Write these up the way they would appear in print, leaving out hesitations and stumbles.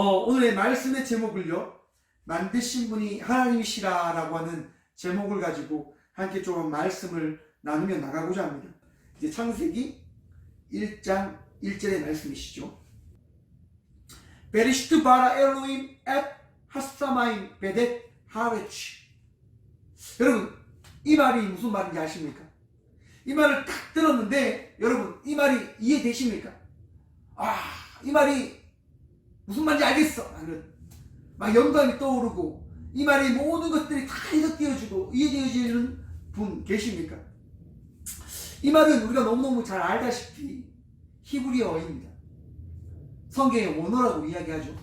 오늘의 말씀의 제목을요, 만드신 분이 하나님이시라라고 하는 제목을 가지고 함께 조금 말씀을 나누며 나가고자 합니다. 이제 창세기 1장 1절의 말씀이시죠. 베리시트 바라 엘로임 앳 하사마임 베댓 하레치. 여러분, 이 말이 무슨 말인지 아십니까? 이 말을 딱 들었는데 여러분, 이 말이 이해되십니까? 이 말이 무슨 말인지 알겠어. 막 영감이 떠오르고 이 말의 모든 것들이 다 해석되어지고 이해되어지는 분 계십니까? 이 말은 우리가 너무너무 잘 알다시피 히브리어입니다. 성경의 원어라고 이야기하죠.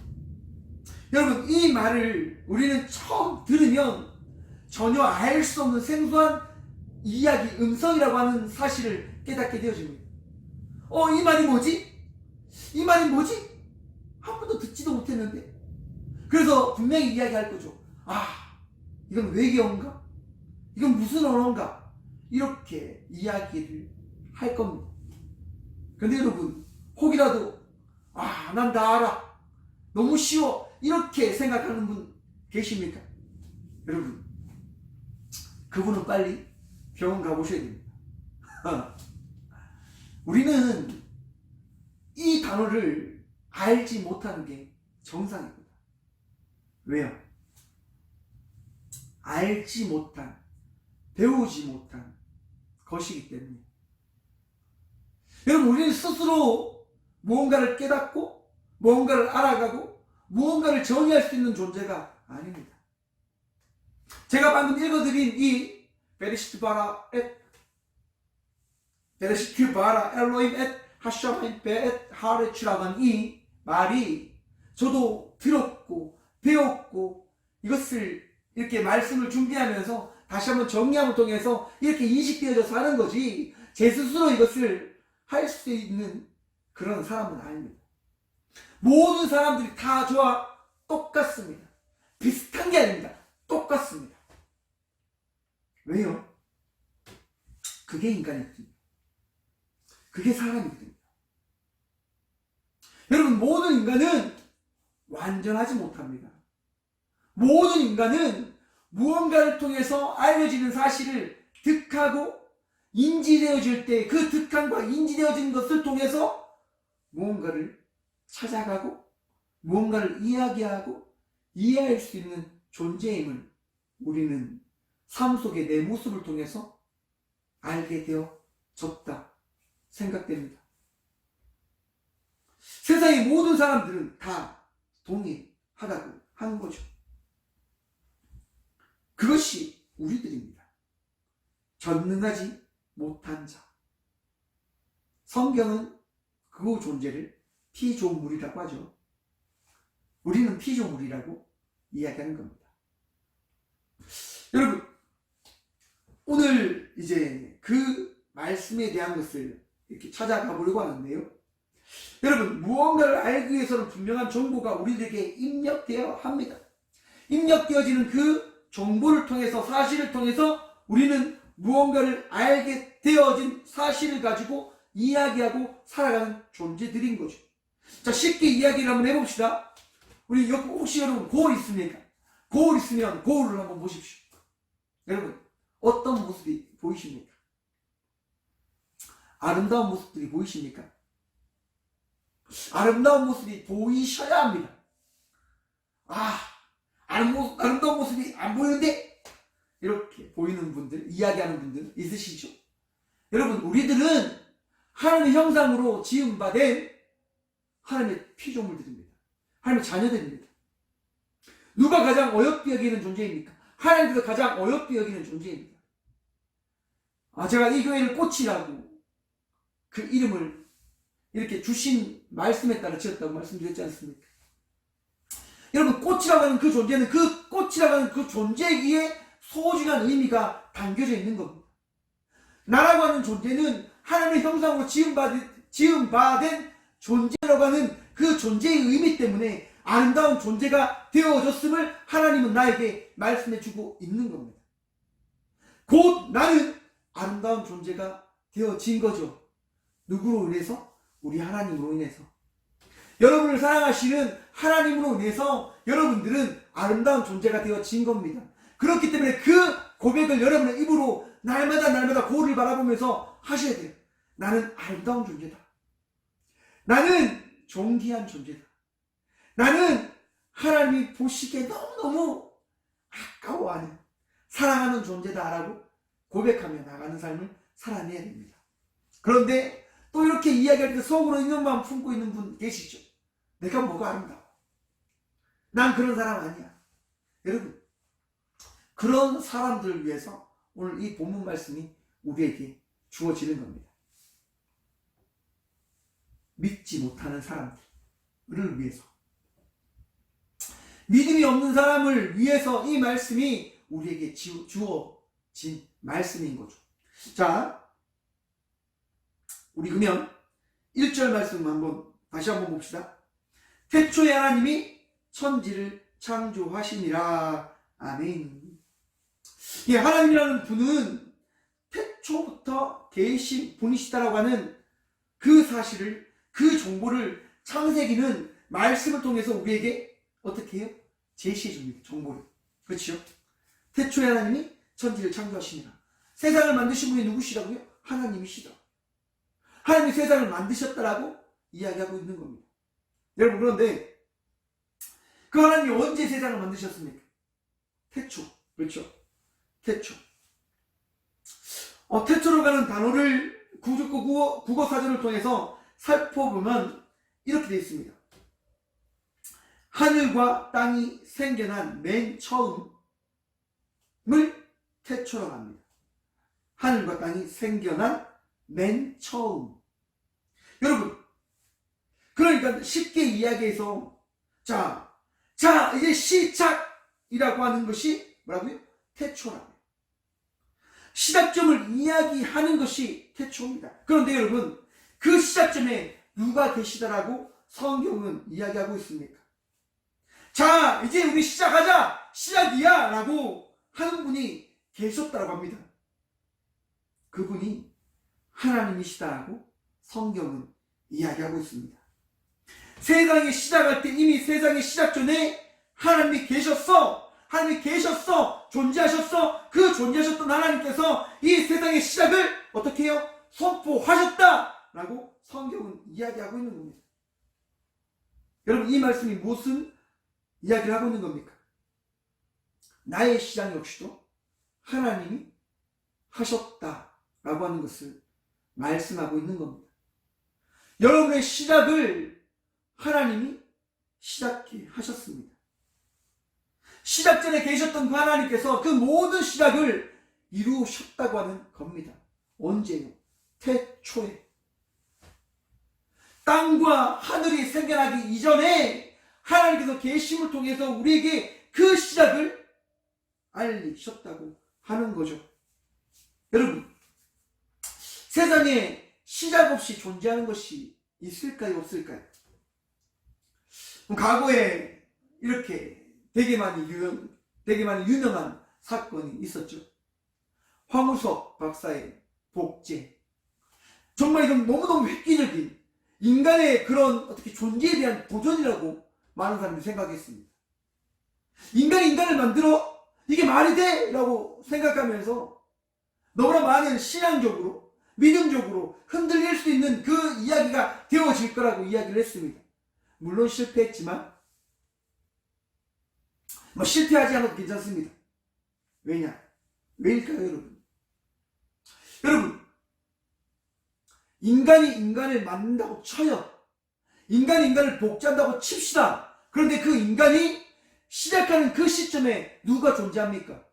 여러분, 이 말을 우리는 처음 들으면 전혀 알 수 없는 생소한 이야기, 음성이라고 하는 사실을 깨닫게 되어집니다. 이 말이 뭐지? 이 말이 뭐지? 한 번도 듣지도 못했는데. 그래서 분명히 이야기할 거죠. 이건 외계어인가? 이건 무슨 언어인가? 이렇게 이야기를 할 겁니다. 근데 여러분, 혹이라도 난 다 알아, 너무 쉬워, 이렇게 생각하는 분 계십니까? 여러분, 그분은 빨리 병원 가보셔야 됩니다. 우리는 이 단어를 알지 못하는 게 정상입니다. 왜요? 알지 못한, 배우지 못한 것이기 때문에. 여러분, 우리는 스스로 무언가를 깨닫고 무언가를 알아가고 무언가를 정의할 수 있는 존재가 아닙니다. 제가 방금 읽어드린 이 베리시트 바라 엘로임 앳 하샤마임 베엣 하레츠라고 하는 이 말이 저도 들었고 배웠고 이것을 이렇게 말씀을 준비하면서 다시 한번 정리함을 통해서 이렇게 인식되어져서 하는 거지, 제 스스로 이것을 할 수 있는 그런 사람은 아닙니다. 모든 사람들이 다 저와 똑같습니다. 비슷한 게 아닙니다. 똑같습니다. 왜요? 그게 인간이거든요. 그게 사람이거든요. 여러분, 모든 인간은 완전하지 못합니다. 모든 인간은 무언가를 통해서 알려지는 사실을 득하고 인지되어질 때 그 득함과 인지되어진 것을 통해서 무언가를 찾아가고 무언가를 이야기하고 이해할 수 있는 존재임을 우리는 삶 속의 내 모습을 통해서 알게 되어졌다 생각됩니다. 세상의 모든 사람들은 다 동의하다고 하는 거죠. 그것이 우리들입니다. 전능하지 못한 자. 성경은 그 존재를 피조물이라고 하죠. 우리는 피조물이라고 이야기하는 겁니다. 여러분, 오늘 이제 그 말씀에 대한 것을 이렇게 찾아가 보려고 하는데요. 여러분, 무언가를 알기 위해서는 분명한 정보가 우리들에게 입력되어야 합니다. 입력되어지는 그 정보를 통해서, 사실을 통해서 우리는 무언가를 알게 되어진 사실을 가지고 이야기하고 살아가는 존재들인 거죠. 자, 쉽게 이야기를 한번 해봅시다. 우리 혹시 여러분 거울 있습니까? 거울 있으면 거울을 한번 보십시오. 여러분, 어떤 모습이 보이십니까? 아름다운 모습들이 보이십니까? 아름다운 모습이 보이셔야 합니다. 아름다운 모습이 안 보이는데? 이렇게 보이는 분들, 이야기하는 분들 있으시죠? 여러분, 우리들은 하나님의 형상으로 지음받은 하나님의 피조물들입니다. 하나님의 자녀들입니다. 누가 가장 어여삐 여기는 존재입니까? 하나님께서 가장 어여삐 여기는 존재입니다. 제가 이 교회를 꽃이라고 그 이름을 이렇게 주신 말씀에 따라 지었다고 말씀드렸지 않습니까? 여러분, 꽃이라고 하는 그 존재는 그 꽃이라고 하는 그 존재 위에 소중한 의미가 담겨져 있는 겁니다. 나라고 하는 존재는 하나님의 형상으로 지음받은 존재라고 하는 그 존재의 의미 때문에 아름다운 존재가 되어졌음을 하나님은 나에게 말씀해주고 있는 겁니다. 곧 나는 아름다운 존재가 되어진 거죠. 누구로 인해서? 우리 하나님으로 인해서. 여러분을 사랑하시는 하나님으로 인해서 여러분들은 아름다운 존재가 되어진 겁니다. 그렇기 때문에 그 고백을 여러분의 입으로 날마다 거울을 바라보면서 하셔야 돼요. 나는 아름다운 존재다. 나는 존귀한 존재다. 나는 하나님이 보시기에 너무너무 아까워하는 사랑하는 존재다라고 고백하며 나가는 삶을 살아내야 됩니다. 그런데 또 이렇게 이야기할 때 속으로 있는 마음 품고 있는 분 계시죠? 내가 뭐가 아름다워? 난 그런 사람 아니야. 여러분, 그런 사람들을 위해서 오늘 이 본문 말씀이 우리에게 주어지는 겁니다. 믿지 못하는 사람들을 위해서, 믿음이 없는 사람을 위해서 이 말씀이 우리에게 주어진 말씀인 거죠. 자, 우리 그러면 1절 말씀 다시 한번 봅시다. 태초에 하나님이 천지를 창조하시니라. 아멘. 예, 하나님이라는 분은 태초부터 계신 분이시다라고 하는 그 사실을, 그 정보를 창세기는 말씀을 통해서 우리에게 어떻게 해요? 제시해 줍니다. 정보를. 그렇죠? 태초에 하나님이 천지를 창조하시니라. 세상을 만드신 분이 누구시라고요? 하나님이시다. 하나님이 세상을 만드셨다라고 이야기하고 있는 겁니다. 여러분, 그런데 그 하나님이 언제 세상을 만드셨습니까? 태초. 그렇죠? 태초. 태초로 가는 단어를 국어 사전을 통해서 살펴보면 이렇게 되어 있습니다. 하늘과 땅이 생겨난 맨 처음을 태초라고 합니다. 하늘과 땅이 생겨난 맨 처음. 여러분, 그러니까 쉽게 이야기해서 자 이제 시작이라고 하는 것이 뭐라고요? 태초라고요. 시작점을 이야기하는 것이 태초입니다. 그런데 여러분, 그 시작점에 누가 계시다라고 성경은 이야기하고 있습니까? 자, 이제 우리 시작하자! 시작이야! 라고 하는 분이 계셨다고 합니다. 그분이 하나님이시다라고 성경은 이야기하고 있습니다. 세상이 시작할 때 이미 세상의 시작 전에 하나님이 계셨어! 하나님이 계셨어! 존재하셨어! 그 존재하셨던 하나님께서 이 세상의 시작을 어떻게 해요? 선포하셨다! 라고 성경은 이야기하고 있는 겁니다. 여러분, 이 말씀이 무슨 이야기를 하고 있는 겁니까? 나의 시작 역시도 하나님이 하셨다라고 하는 것을 말씀하고 있는 겁니다. 여러분의 시작을 하나님이 시작해 하셨습니다. 시작 전에 계셨던 그 하나님께서 그 모든 시작을 이루셨다고 하는 겁니다. 언제요? 태초에. 땅과 하늘이 생겨나기 이전에 하나님께서 계심을 통해서 우리에게 그 시작을 알리셨다고 하는 거죠. 여러분, 세상에 시작 없이 존재하는 것이 있을까요? 없을까요? 과거에 이렇게 되게 많이 유명한 사건이 있었죠. 황우석 박사의 복제. 정말 이건 너무너무 획기적인 인간의 그런 어떻게 존재에 대한 도전이라고 많은 사람들이 생각했습니다. 인간이 인간을 만들어? 이게 말이 돼? 라고 생각하면서 너무나 많은 신앙적으로, 믿음적으로 흔들릴 수 있는 그 이야기가 되어질 거라고 이야기를 했습니다. 물론 실패했지만 실패하지 않아도 괜찮습니다. 왜냐? 왜일까요, 여러분? 여러분, 인간이 인간을 만든다고 쳐요. 인간이 인간을 복제한다고 칩시다. 그런데 그 인간이 시작하는 그 시점에 누가 존재합니까?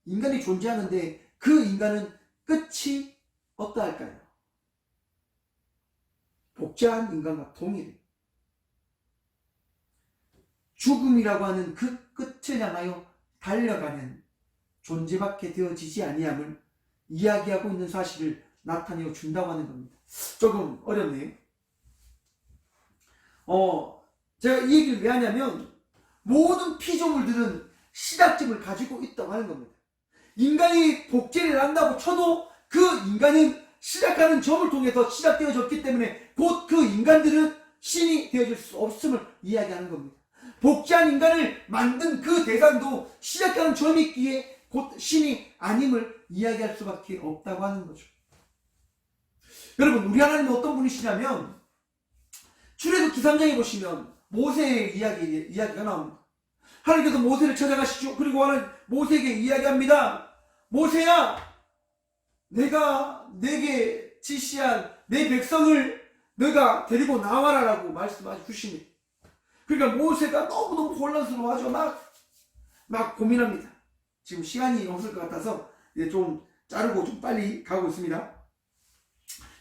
인간이 존재하는데 그 인간은 끝이 어떠할까요? 복제한 인간과 동일해. 죽음이라고 하는 그 끝을 향하여 달려가는 존재밖에 되어지지 아니함을 이야기하고 있는 사실을 나타내어 준다고 하는 겁니다. 조금 어렵네요. 제가 이 얘기를 왜 하냐면 모든 피조물들은 시작점을 가지고 있다고 하는 겁니다. 인간이 복제를 한다고 쳐도 그 인간은 시작하는 점을 통해서 시작되어졌기 때문에 곧 그 인간들은 신이 되어줄 수 없음을 이야기하는 겁니다. 복제한 인간을 만든 그 대상도 시작하는 점있기에 곧 신이 아님을 이야기할 수밖에 없다고 하는 거죠. 여러분, 우리 하나님은 어떤 분이시냐면 출애굽기 3장에 보시면 모세의 이야기가 나옵니다. 하나님께서 모세를 찾아가시죠. 그리고 하나님 모세에게 이야기합니다. 모세야, 내가 내게 지시한 내 백성을 너가 데리고 나와라라고 말씀해 주십니다. 그러니까 모세가 너무너무 혼란스러워하죠. 막 고민합니다. 지금 시간이 없을 것 같아서 이제 좀 자르고 좀 빨리 가고 있습니다.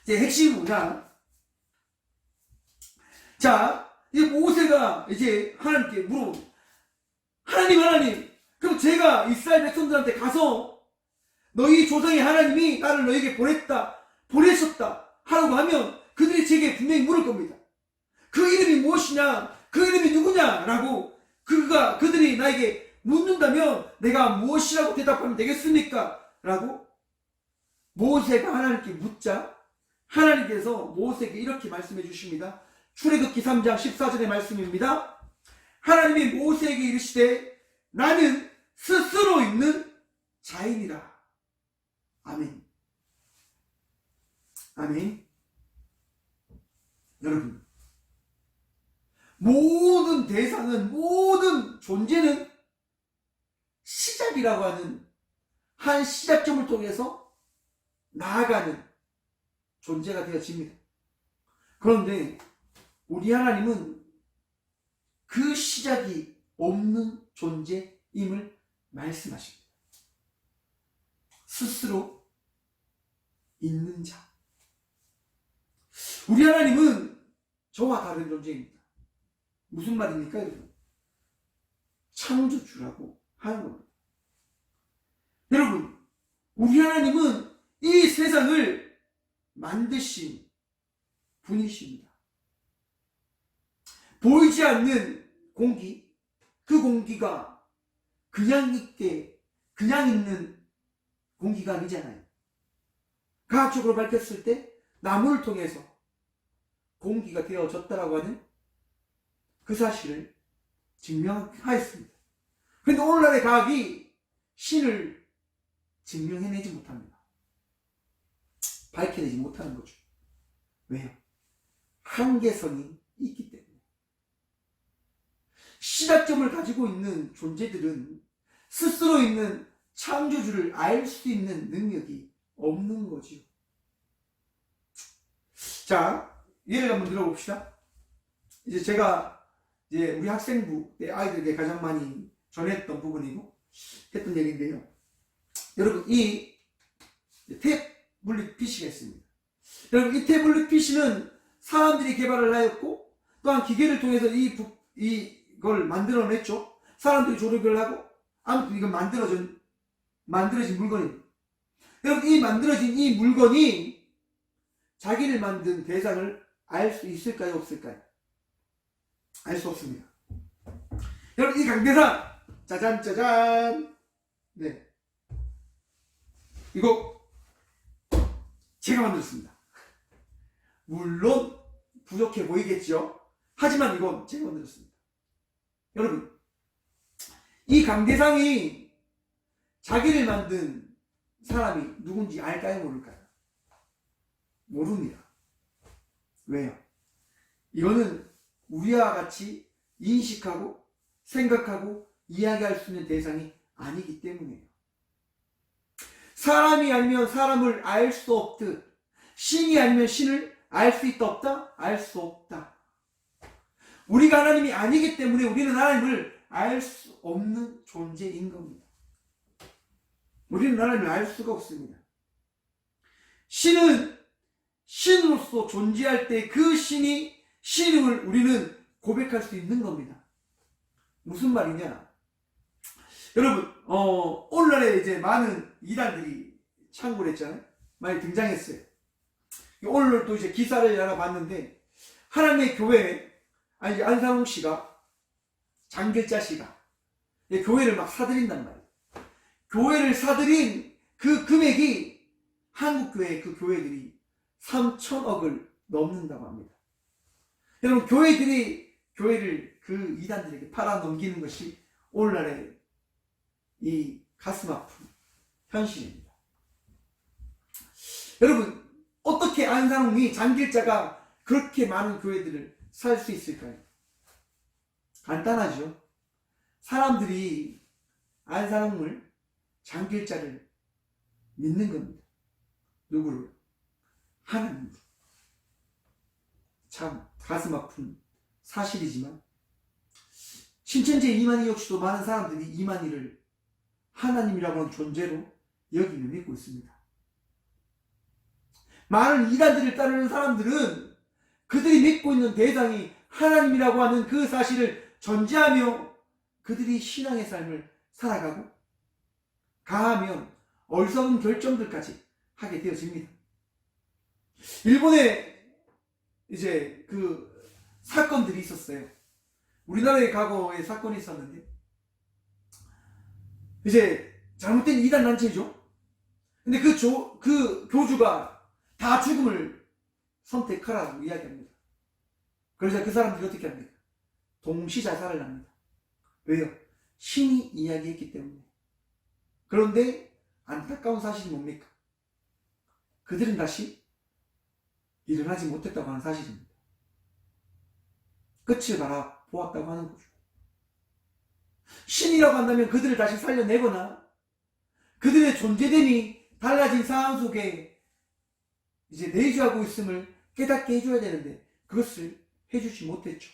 이제 핵심은 뭐냐? 자, 이제 모세가 이제 하나님께 물어봅니다. 하나님, 그럼 제가 이스라엘 백성들한테 가서 너희 조상의 하나님이 나를 너에게 보내셨다 하라고 하면 그들이 제게 분명히 물을 겁니다. 그 이름이 무엇이냐? 그 이름이 누구냐? 라고 그들이 나에게 묻는다면 내가 무엇이라고 대답하면 되겠습니까? 라고 모세가 하나님께 묻자 하나님께서 모세에게 이렇게 말씀해 주십니다. 출애굽기 3장 14절의 말씀입니다. 하나님이 모세에게 이르시되 나는 스스로 있는 자이니라. 아멘. 아멘. 여러분, 모든 대상은, 모든 존재는 시작이라고 하는 한 시작점을 통해서 나아가는 존재가 되어집니다. 그런데 우리 하나님은 그 시작이 없는 존재임을 말씀하십니다. 스스로 있는 자. 우리 하나님은 저와 다른 존재입니다. 무슨 말입니까, 여러분? 창조주라고 하는 겁니다. 여러분, 우리 하나님은 이 세상을 만드신 분이십니다. 보이지 않는 공기, 그 공기가 그냥 있는 공기가 아니잖아요. 과학적으로 밝혔을 때 나무를 통해서 공기가 되어졌다라고 하는 그 사실을 증명하였습니다. 그런데 오늘날의 과학이 신을 증명해내지 못합니다. 밝혀내지 못하는 거죠. 왜요? 한계성이 있기 때문에. 시작점을 가지고 있는 존재들은 스스로 있는 창조주를 알 수 있는 능력이 없는 거지요. 자, 예를 한번 들어봅시다. 이제 제가 우리 학생부 때 아이들에게 가장 많이 전했던 부분이고 했던 얘기인데요. 여러분, 이 태블릿 PC가 있습니다. 여러분, 이 태블릿 PC는 사람들이 개발을 하였고 또한 기계를 통해서 이걸 만들어냈죠. 사람들이 조립을 하고 아무튼 이건 만들어진 물건입니다. 여러분, 이 만들어진 이 물건이 자기를 만든 대상을 알 수 있을까요, 없을까요? 알 수 없습니다. 여러분, 이 강대상, 짜잔. 네, 이거 제가 만들었습니다. 물론 부족해 보이겠죠. 하지만 이건 제가 만들었습니다. 여러분, 이 강대상이 자기를 만든 사람이 누군지 알까요, 모를까요? 모릅니다. 왜요? 이거는 우리와 같이 인식하고 생각하고 이야기할 수 있는 대상이 아니기 때문이에요. 사람이 아니면 사람을 알 수 없듯 신이 아니면 신을 알 수 있다 없다? 알 수 없다. 우리가 하나님이 아니기 때문에 우리는 하나님을 알 수 없는 존재인 겁니다. 우리는 하나님을 알 수가 없습니다. 신은 신으로서 존재할 때 그 신이 신임을 우리는 고백할 수 있는 겁니다. 무슨 말이냐? 여러분, 오늘날에 이제 많은 이단들이 창궐 했잖아요. 많이 등장했어요. 오늘 또 이제 기사를 하나 봤는데, 하나님의 교회에, 안상홍 씨가, 장길자 씨가, 교회를 막 사들인단 말이에요. 교회를 사들인 그 금액이 한국교회 그 교회들이 3천억을 넘는다고 합니다. 여러분, 교회를 그 이단들에게 팔아넘기는 것이 오늘날의 이 가슴 아픈 현실입니다. 여러분, 어떻게 안상홍이 장길자가 그렇게 많은 교회들을 살 수 있을까요? 간단하죠. 사람들이 안상홍을, 장길자를 믿는 겁니다. 누구를? 하나님. 참 가슴 아픈 사실이지만 신천지 이만희 역시도 많은 사람들이 이만희를 하나님이라고 하는 존재로 여기며 믿고 있습니다. 많은 이단들을 따르는 사람들은 그들이 믿고 있는 대상이 하나님이라고 하는 그 사실을 전제하며 그들이 신앙의 삶을 살아가고 가하면 어리석은 결정들까지 하게 되어집니다. 일본에 이제 그 사건들이 있었어요. 우리나라의 과거에 사건이 있었는데 이제 잘못된 이단 단체죠. 근데 그 교주가 다 죽음을 선택하라고 이야기합니다. 그래서 그 사람들이 어떻게 합니까? 동시자살을 합니다. 왜요? 신이 이야기했기 때문에. 그런데 안타까운 사실이 뭡니까? 그들은 다시 일어나지 못했다고 하는 사실입니다. 끝을 바라보았다고 하는 거죠. 신이라고 한다면 그들을 다시 살려내거나 그들의 존재됨이 달라진 상황 속에 이제 내주하고 있음을 깨닫게 해줘야 되는데 그것을 해주지 못했죠.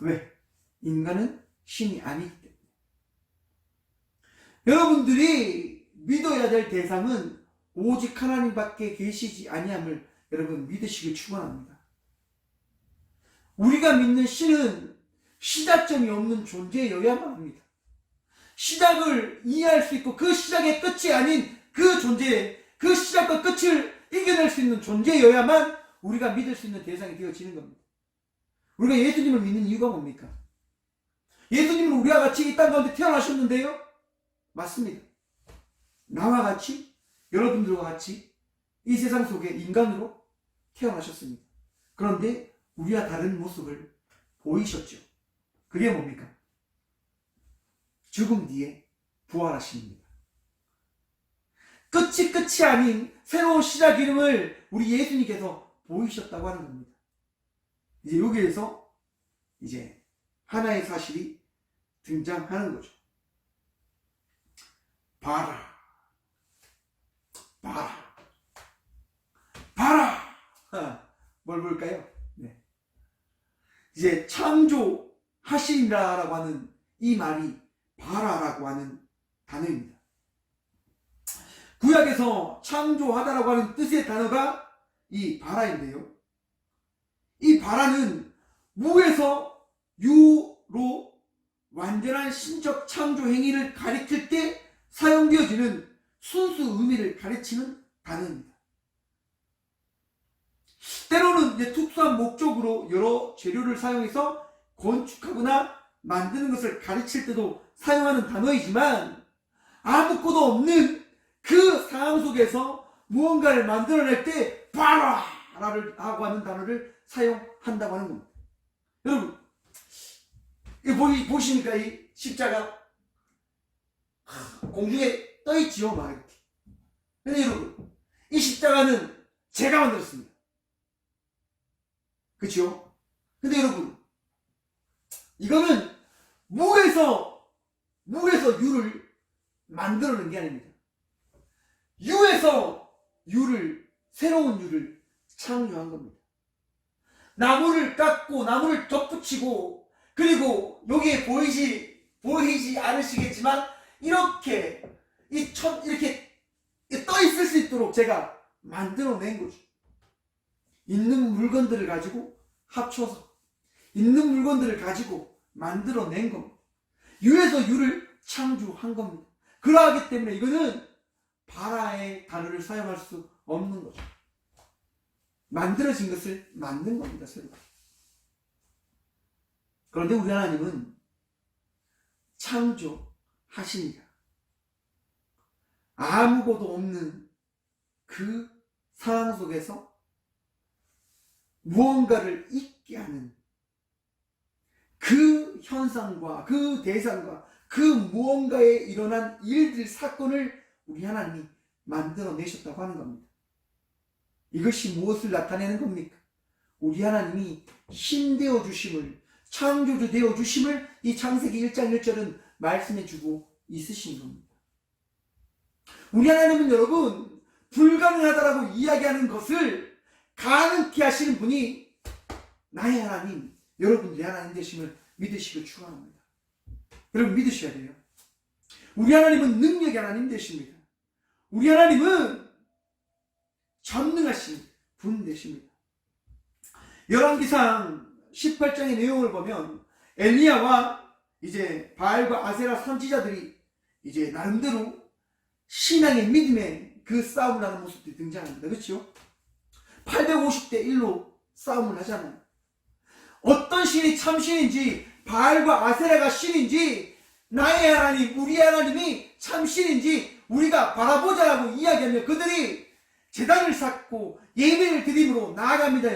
왜? 인간은 신이 아니기 때문에. 여러분들이 믿어야 될 대상은 오직 하나님밖에 계시지 아니함을 여러분 믿으시길 축원합니다. 우리가 믿는 신은 시작점이 없는 존재여야만 합니다. 시작을 이해할 수 있고 그 시작의 끝이 아닌 그 존재, 그 시작과 끝을 이겨낼 수 있는 존재여야만 우리가 믿을 수 있는 대상이 되어지는 겁니다. 우리가 예수님을 믿는 이유가 뭡니까? 예수님은 우리와 같이 이 땅 가운데 태어나셨는데요. 맞습니다. 나와 같이, 여러분들과 같이 이 세상 속에 인간으로 태어나셨습니다. 그런데 우리와 다른 모습을 보이셨죠. 그게 뭡니까? 죽음 뒤에 부활하십니다. 끝이 아닌 새로운 시작 이름을 우리 예수님께서 보이셨다고 하는 겁니다. 이제 여기에서 이제 하나의 사실이 등장하는 거죠. 봐라. 뭘 볼까요? 네. 이제 창조하시리라라고 하는 이 말이 바라라고 하는 단어입니다. 구약에서 창조하다라고 하는 뜻의 단어가 이 바라인데요. 이 바라는 무에서 유로 완전한 신적 창조 행위를 가리킬 때 사용되어지는 순수 의미를 가르치는 단어입니다. 때로는 이제 특수한 목적으로 여러 재료를 사용해서 건축하거나 만드는 것을 가르칠 때도 사용하는 단어이지만 아무것도 없는 그 상황 속에서 무언가를 만들어낼 때 바라라고 하는 단어를 사용한다고 하는 겁니다. 여러분, 이거 보시니까 이 십자가 공중에 떠있지요, 막 이렇게. 근데 여러분, 이 십자가는 제가 만들었습니다. 그렇죠? 근데 여러분, 이거는 무에서 유를 만들어낸 게 아닙니다. 유에서 새로운 유를 창조한 겁니다. 나무를 깎고 나무를 덧붙이고 그리고 여기에 보이지 않으시겠지만 이렇게 이렇게 떠 있을 수 있도록 제가 만들어낸 거죠. 있는 물건들을 가지고 합쳐서 있는 물건들을 가지고 만들어낸 겁니다. 유에서 유를 창조한 겁니다. 그러하기 때문에 이거는 바라의 단어를 사용할 수 없는 거죠. 만들어진 것을 만든 겁니다, 새로. 그런데 우리 하나님은 창조하시니까 아무것도 없는 그 상황 속에서 무언가를 있게 있게 하는 그 현상과 그 대상과 그 무언가에 일어난 일들, 사건을 우리 하나님이 만들어내셨다고 하는 겁니다. 이것이 무엇을 나타내는 겁니까? 우리 하나님이 힘되어 주심을, 창조주 되어 주심을 이 창세기 1장 1절은 말씀해 주고 있으신 겁니다. 우리 하나님은 여러분, 불가능하다라고 이야기하는 것을 가능케 하시는 분이 나의 하나님, 여러분들의 하나님 되심을 믿으시길 축원합니다. 여러분 믿으셔야 돼요. 우리 하나님은 능력의 하나님 되십니다. 우리 하나님은 전능하신 분 되십니다. 열왕기상 18장의 내용을 보면 엘리야와 이제 바알과 아세라 선지자들이 이제 나름대로 신앙의 믿음의 그 싸움을 하는 모습들이 등장합니다. 그렇죠? 850대 1로 싸움을 하잖아요. 어떤 신이 참신인지, 바알과 아세라가 신인지, 나의 하나님, 우리 하나님이 참신인지 우리가 바라보자라고 이야기하며 그들이 제단을 쌓고 예배를 드림으로 나아갑니다.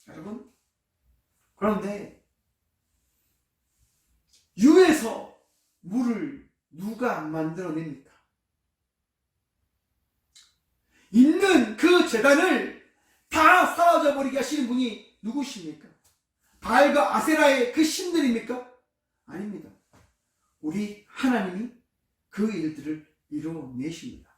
여러분 그런데 유에서 물을 누가 만들어냅니까? 있는 그 제단을 다 사라져 버리게 하시는 분이 누구십니까? 바알과 아세라의 그 신들입니까? 아닙니다. 우리 하나님이 그 일들을 이루어내십니다.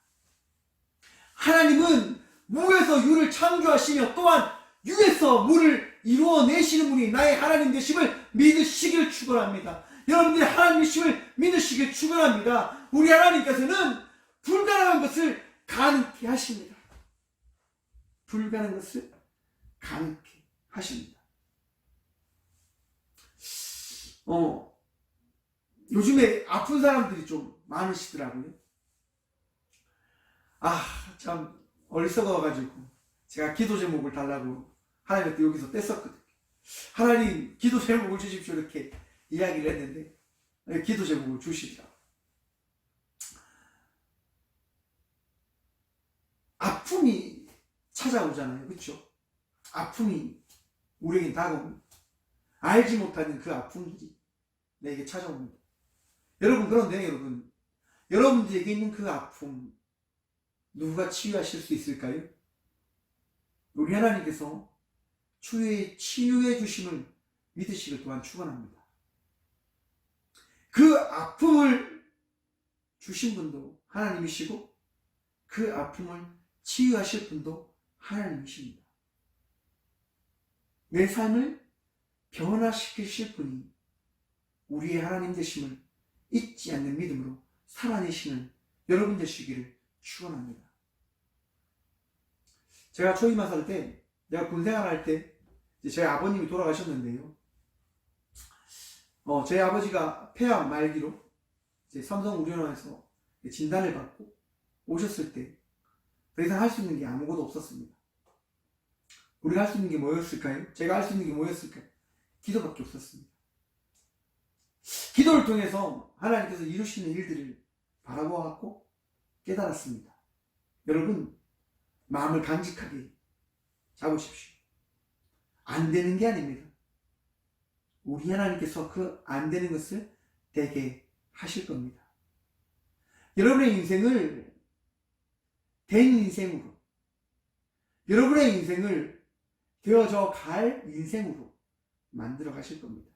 하나님은 무에서 유를 창조하시며 또한 유에서 물을 이루어내시는 분이 나의 하나님 되심을 믿으시길 축원합니다. 여러분들이 하나님이심을 믿으시길 축원합니다. 우리 하나님께서는 불가능한 것을 가능케 하십니다. 불가능한 것을 가능케 하십니다. 요즘에 아픈 사람들이 좀 많으시더라고요. 참 어리석어가지고 제가 기도 제목을 달라고 하나님한테 여기서 뗐었거든요. 하나님 기도 제목을 주십시오 이렇게 이야기를 했는데 기도 제목을 주시더라고요. 아픔이 찾아오잖아요. 그렇죠? 아픔이 우리에게 다가옵니다. 알지 못하는 그 아픔들이 내게 찾아옵니다. 여러분 그런데 여러분들에게 있는 그 아픔 누가 치유하실 수 있을까요? 우리 하나님께서 치유해 주심을 믿으시길 또한 축원합니다. 그 아픔을 주신 분도 하나님이시고 그 아픔을 치유하실 분도 하나님이십니다. 내 삶을 변화시키실 분이 우리의 하나님 되심을 잊지 않는 믿음으로 살아내시는 여러분 되시기를 축원합니다. 제가 초임마 살 때, 내가 군생활할 때 저희 아버님이 돌아가셨는데요. 저희 아버지가 폐암 말기로 삼성의료원에서 진단을 받고 오셨을 때 더 이상 할 수 있는 게 아무것도 없었습니다. 우리가 할 수 있는 게 뭐였을까요? 제가 할 수 있는 게 뭐였을까요? 기도밖에 없었습니다. 기도를 통해서 하나님께서 이루시는 일들을 바라보았고 깨달았습니다. 여러분 마음을 간직하게 잡으십시오. 안 되는 게 아닙니다. 우리 하나님께서 그 안 되는 것을 되게 하실 겁니다. 여러분의 인생을 된 인생으로, 여러분의 인생을 되어져 갈 인생으로 만들어 가실 겁니다.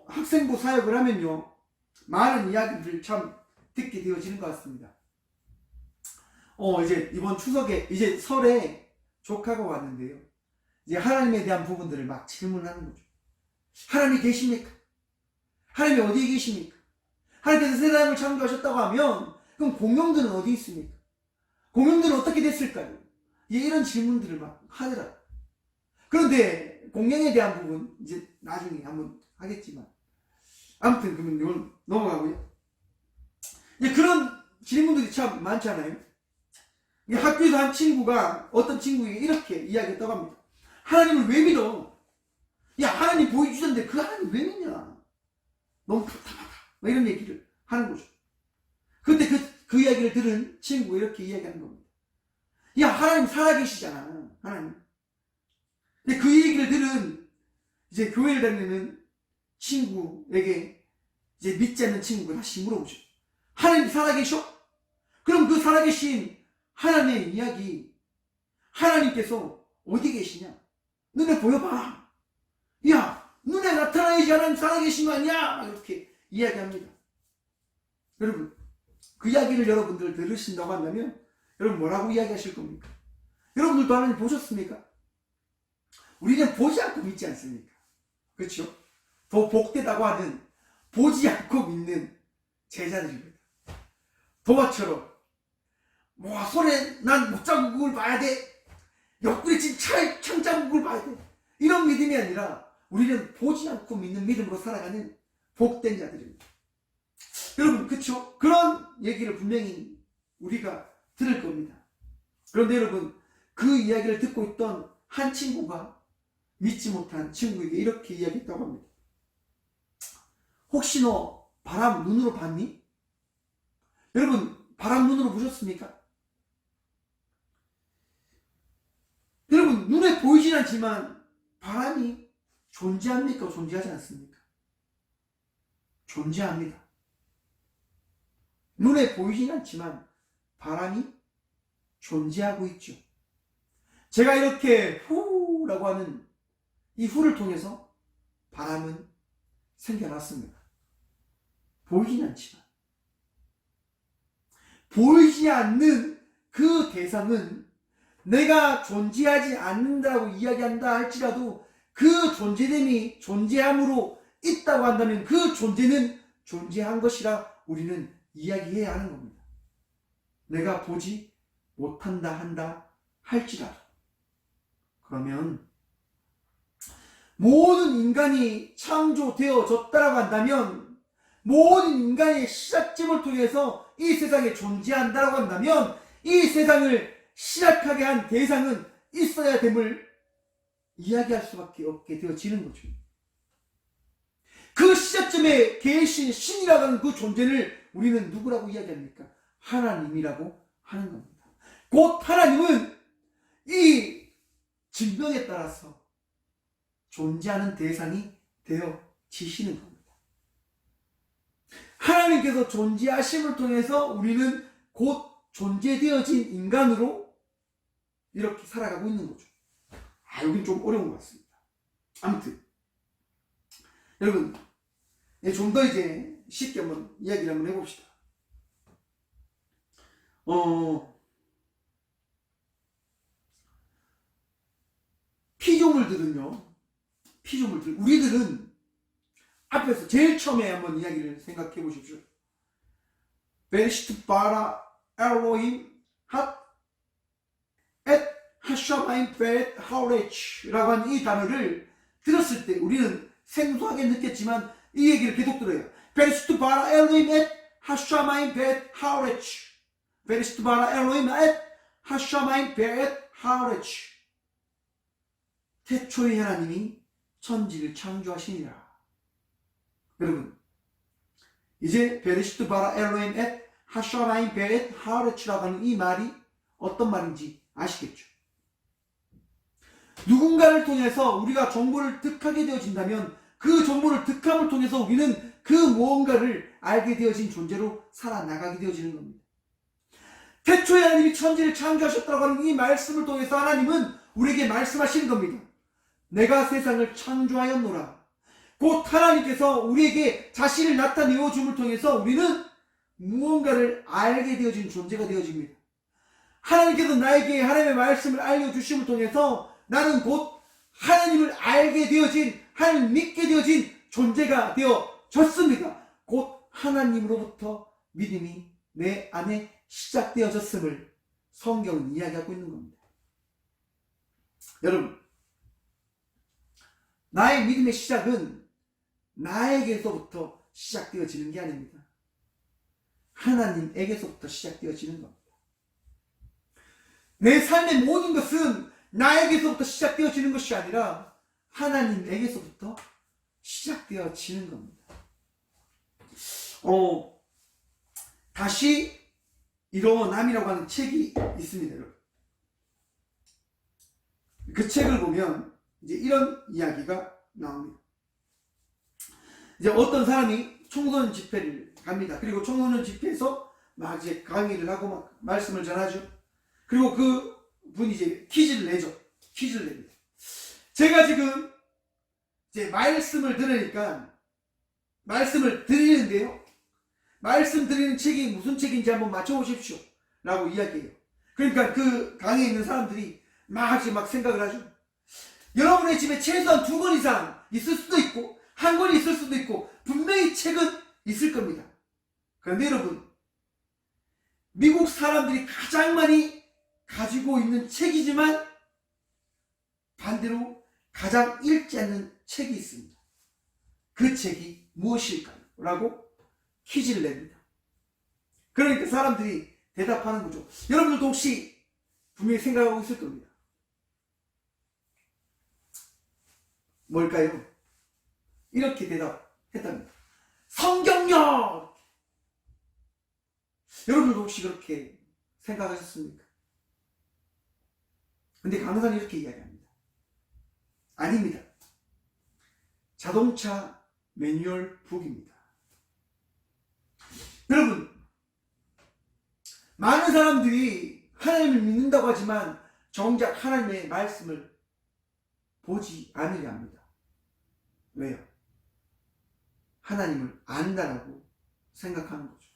학생부 사역을 하면요, 많은 이야기들을 참 듣게 되어지는 것 같습니다. 이제 이번 추석에, 이제 설에 조카가 왔는데요. 이제 하나님에 대한 부분들을 막 질문하는 거죠. 하나님이 계십니까? 하나님이 어디에 계십니까? 하나님께서 세상을 창조하셨다고 하면 그럼 공룡들은 어디 있습니까? 공룡들은 어떻게 됐을까요? 이런 질문들을 막 하더라고요. 그런데 공룡에 대한 부분 이제 나중에 한번 하겠지만 아무튼 그러면 이건 넘어가고요. 이제 그런 질문들이 참 많잖아요. 학교에서 한 친구가 어떤 친구에게 이렇게 이야기했다고 합니다. 하나님을 왜 믿어? 야, 하나님 보여주셨는데 그 하나님 왜 믿냐? 너무 답답하다. 이런 얘기를 하는 거죠. 그때 그 이야기를 들은 친구가 이렇게 이야기하는 겁니다. 야, 하나님 살아계시잖아. 하나님. 근데 그 얘기를 들은 이제 교회를 다니는 친구에게 이제 믿지 않는 친구가 다시 물어보죠. 하나님 살아계셔? 그럼 그 살아계신 하나님의 이야기, 하나님께서 어디 계시냐? 눈에 보여봐. 야, 눈에 나타나야지 하나님 살아계신 거 아니야? 막 이렇게 이야기합니다. 여러분, 그 이야기를 여러분들 들으신다고 한다면 여러분 뭐라고 이야기하실 겁니까? 여러분들도 하나님 보셨습니까? 우리는 보지 않고 믿지 않습니까? 그렇죠? 더 복되다고 하는 보지 않고 믿는 제자들입니다. 도마처럼 손에 난 못자국을 봐야 돼. 옆구리 친 창자국을 봐야 돼. 이런 믿음이 아니라 우리는 보지 않고 믿는 믿음으로 살아가는 복된 자들입니다. 여러분, 그렇죠? 그런 얘기를 분명히 우리가 들을 겁니다. 그런데 여러분, 그 이야기를 듣고 있던 한 친구가 믿지 못한 친구에게 이렇게 이야기했다고 합니다. 혹시 너 바람 눈으로 봤니? 여러분, 바람 눈으로 보셨습니까? 여러분, 눈에 보이진 않지만 바람이 존재합니까? 존재하지 않습니까? 존재합니다. 눈에 보이진 않지만 바람이 존재하고 있죠. 제가 이렇게 후라고 하는 이 후를 통해서 바람은 생겨났습니다. 보이진 않지만. 보이지 않는 그 대상은 내가 존재하지 않는다고 이야기한다 할지라도 그 존재됨이 존재함으로 있다고 한다면 그 존재는 존재한 것이라 우리는 이야기해야 하는 겁니다. 내가 보지 못한다 한다 할지라도. 그러면 모든 인간이 창조되어졌다라고 한다면, 모든 인간의 시작점을 통해서 이 세상에 존재한다라고 한다면 이 세상을 시작하게 한 대상은 있어야 됨을 이야기할 수밖에 없게 되어지는 거죠. 그 시작점에 계신 신이라고 하는 그 존재를 우리는 누구라고 이야기합니까? 하나님이라고 하는 겁니다. 곧 하나님은 이 증명에 따라서 존재하는 대상이 되어지시는 겁니다. 하나님께서 존재하심을 통해서 우리는 곧 존재되어진 인간으로 이렇게 살아가고 있는 거죠. 여긴 좀 어려운 것 같습니다. 아무튼 여러분, 좀 더 이제 쉽게 한번 이야기를 한번 해봅시다. 피조물들은요, 우리들은 앞에서 제일 처음에 한번 이야기를 생각해 보십시오. 베리시트 바라 엘로힘 핫 엣 하샤마임 베렛 하우레치라고 하는 이 단어를 들었을 때 우리는 생소하게 느꼈지만 이 얘기를 계속 들어요. 베리시트 바라 엘로힘 엣 하샤마임 베렛 하우레치. 베리시트 바라 엘로힘 엣 하샤마임 베렛 하우레치. 태초에 하나님이 천지를 창조하시니라. 여러분, 이제 베리시트 바라 엘로힘 엣 하샤마임 베렛 하우레치라고 하는 이 말이 어떤 말인지 아시겠죠? 누군가를 통해서 우리가 정보를 득하게 되어진다면 그 정보를 득함을 통해서 우리는 그 무언가를 알게 되어진 존재로 살아나가게 되어지는 겁니다. 태초에 하나님이 천지를 창조하셨다고 하는 이 말씀을 통해서 하나님은 우리에게 말씀하시는 겁니다. 내가 세상을 창조하였노라. 곧 하나님께서 우리에게 자신을 나타내어 줌을 통해서 우리는 무언가를 알게 되어진 존재가 되어집니다. 하나님께서 나에게 하나님의 말씀을 알려주심을 통해서 나는 곧 하나님을 알게 되어진, 하나님을 믿게 되어진 존재가 되어졌습니다. 곧 하나님으로부터 믿음이 내 안에 시작되어졌음을 성경은 이야기하고 있는 겁니다. 여러분, 나의 믿음의 시작은 나에게서부터 시작되어지는 게 아닙니다. 하나님에게서부터 시작되어지는 겁니다. 내 삶의 모든 것은 나에게서부터 시작되어지는 것이 아니라 하나님에게서부터 시작되어지는 겁니다. 다시 일어남이라고 하는 책이 있습니다, 여러분. 그 책을 보면 이제 이런 이야기가 나옵니다. 이제 어떤 사람이 청소년 집회를 갑니다. 그리고 청소년 집회에서 막 이제 강의를 하고 막 말씀을 전하죠. 그리고 그 분이 이제 퀴즈를 내죠. 퀴즈를 냅니다. 제가 지금 이제 말씀을 들으니까 말씀을 드리는데요. 말씀 드리는 책이 무슨 책인지 한번 맞춰보십시오. 라고 이야기해요. 그러니까 그 강의에 있는 사람들이 막 생각을 하죠. 여러분의 집에 최소한 2권 이상 있을 수도 있고, 1권이 있을 수도 있고, 분명히 책은 있을 겁니다. 그런데 여러분, 미국 사람들이 가장 많이 가지고 있는 책이지만, 반대로 가장 읽지 않는 책이 있습니다. 그 책이 무엇일까요? 라고 퀴즈를 냅니다. 그러니까 사람들이 대답하는 거죠. 여러분들도 혹시 분명히 생각하고 있을 겁니다. 뭘까요? 이렇게 대답했답니다. 성경력! 여러분들도 혹시 그렇게 생각하셨습니까? 근데 강사는 이렇게 이야기합니다. 아닙니다. 자동차 매뉴얼 북입니다. 여러분, 많은 사람들이 하나님을 믿는다고 하지만 정작 하나님의 말씀을 보지 않으려 합니다. 왜요? 하나님을 안다라고 생각하는 거죠.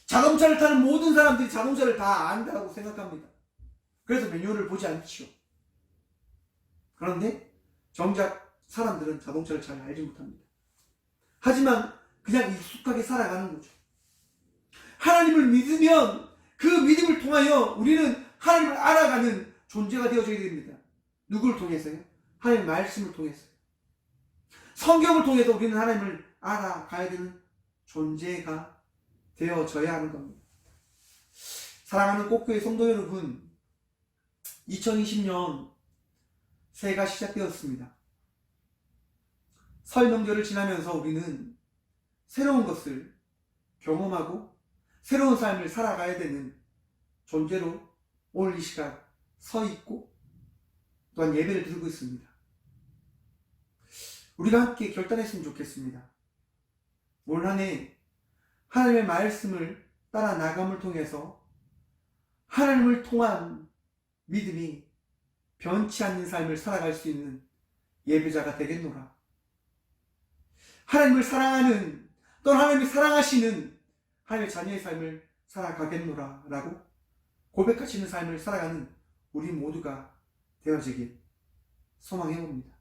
자동차를 타는 모든 사람들이 자동차를 다 안다라고 생각합니다. 그래서 매뉴얼을 보지 않죠. 그런데 정작 사람들은 자동차를 잘 알지 못합니다. 하지만 그냥 익숙하게 살아가는 거죠. 하나님을 믿으면 그 믿음을 통하여 우리는 하나님을 알아가는 존재가 되어져야 됩니다. 누구를 통해서요? 하나님의 말씀을 통해서요. 성경을 통해서 우리는 하나님을 알아가야 되는 존재가 되어져야 하는 겁니다. 사랑하는 꽃교회 성도 여러분, 2020년 새해가 시작되었습니다. 설 명절을 지나면서 우리는 새로운 것을 경험하고 새로운 삶을 살아가야 되는 존재로 오늘 이 시간 서 있고 또한 예배를 드리고 있습니다. 우리가 함께 결단했으면 좋겠습니다. 올 한 해 하나님의 말씀을 따라 나감을 통해서 하나님을 통한 믿음이 변치 않는 삶을 살아갈 수 있는 예배자가 되겠노라. 하나님을 사랑하는, 또 하나님이 사랑하시는 하나님의 자녀의 삶을 살아가겠노라 라고 고백하시는 삶을 살아가는 우리 모두가 되어지길 소망해봅니다.